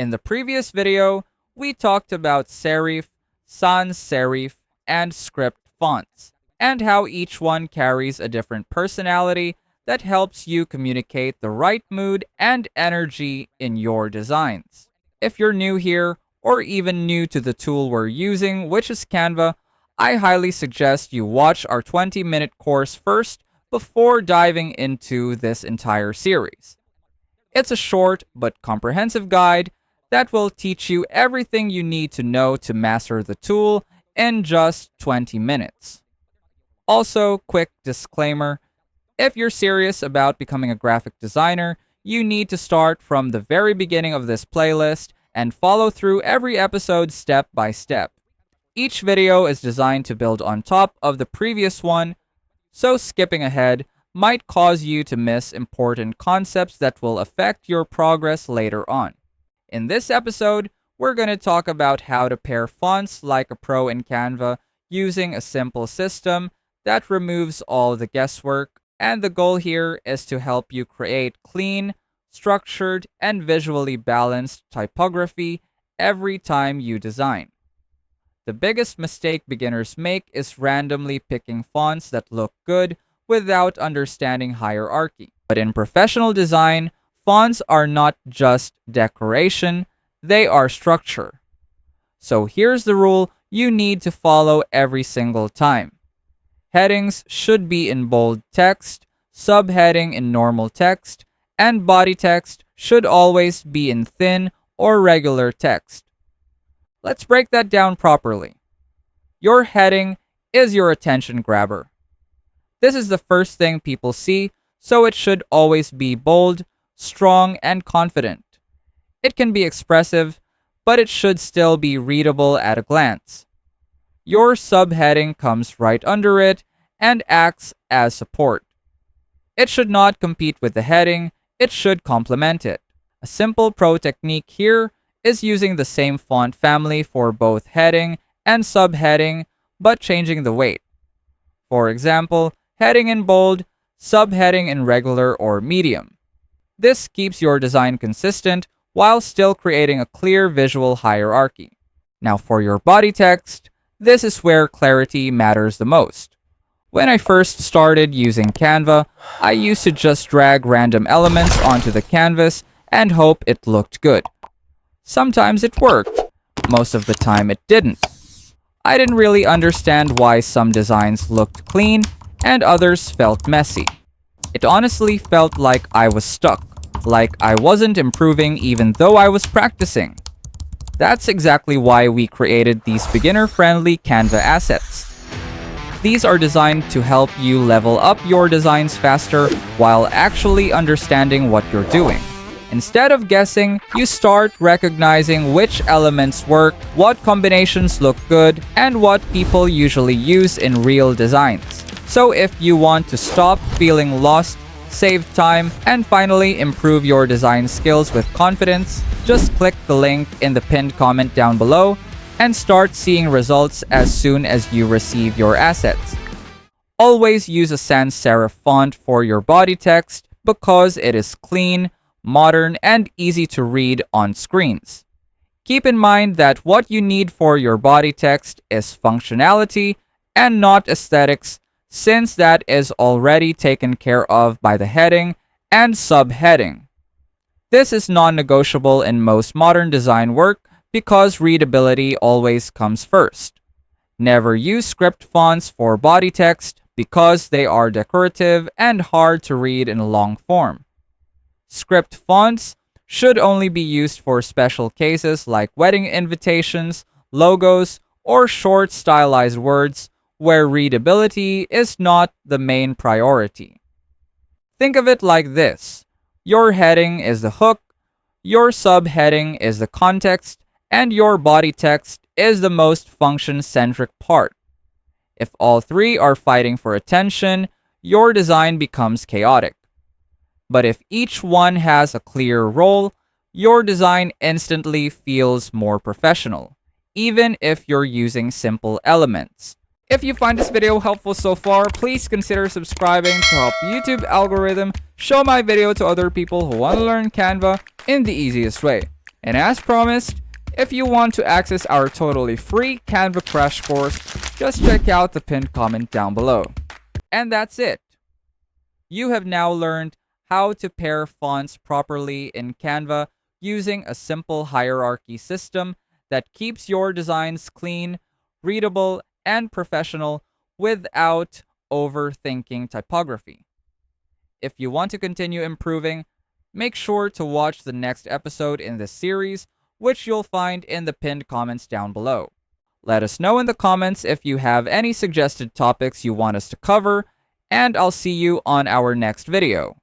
In the previous video, we talked about serif, sans serif, and script fonts, and how each one carries a different personality that helps you communicate the right mood and energy in your designs. If you're new here, or even new to the tool we're using, which is Canva, I highly suggest you watch our 20-minute course first before diving into this entire series. It's a short but comprehensive guide that will teach you everything you need to know to master the tool in just 20 minutes. Also, quick disclaimer, if you're serious about becoming a graphic designer, you need to start from the very beginning of this playlist and follow through every episode step by step. Each video is designed to build on top of the previous one, so skipping ahead might cause you to miss important concepts that will affect your progress later on. In this episode, we're going to talk about how to pair fonts like a pro in Canva using a simple system that removes all the guesswork, and the goal here is to help you create clean, structured, and visually balanced typography every time you design. The biggest mistake beginners make is randomly picking fonts that look good without understanding hierarchy. But in professional design, fonts are not just decoration, they are structure. So here's the rule you need to follow every single time. Headings should be in bold text, subheading in normal text, and body text should always be in thin or regular text. Let's break that down properly. Your heading is your attention grabber. This is the first thing people see, so it should always be bold, strong, and confident. It can be expressive, but it should still be readable at a glance. Your subheading comes right under it and acts as support. It should not compete with the heading, it should complement it. A simple pro technique here is using the same font family for both heading and subheading, but changing the weight. For example, heading in bold, subheading in regular or medium. This keeps your design consistent while still creating a clear visual hierarchy. Now for your body text, this is where clarity matters the most. When I first started using Canva, I used to just drag random elements onto the canvas and hope it looked good. Sometimes it worked, most of the time it didn't. I didn't really understand why some designs looked clean and others felt messy. It honestly felt like I was stuck, like I wasn't improving even though I was practicing. That's exactly why we created these beginner-friendly Canva assets. These are designed to help you level up your designs faster while actually understanding what you're doing. Instead of guessing, you start recognizing which elements work, what combinations look good, and what people usually use in real designs. So if you want to stop feeling lost, save time, and finally improve your design skills with confidence, just click the link in the pinned comment down below and start seeing results as soon as you receive your assets. Always use a sans serif font for your body text because it is clean, modern, and easy to read on screens. Keep in mind that what you need for your body text is functionality and not aesthetics, since that is already taken care of by the heading and subheading. This is non-negotiable in most modern design work because readability always comes first. Never use script fonts for body text because they are decorative and hard to read in long form. Script fonts should only be used for special cases like wedding invitations, logos, or short stylized words where readability is not the main priority. Think of it like this. Your heading is the hook, your subheading is the context, and your body text is the most function-centric part. If all three are fighting for attention, your design becomes chaotic. But if each one has a clear role, your design instantly feels more professional, even if you're using simple elements. If you find this video helpful so far, please consider subscribing to help YouTube algorithm show my video to other people who want to learn Canva in the easiest way. And as promised, if you want to access our totally free Canva crash course, just check out the pinned comment down below. And that's it. You have now learned how to pair fonts properly in Canva using a simple hierarchy system that keeps your designs clean, readable, and professional without overthinking typography. If you want to continue improving, make sure to watch the next episode in this series, which you'll find in the pinned comments down below. Let us know in the comments if you have any suggested topics you want us to cover, and I'll see you on our next video.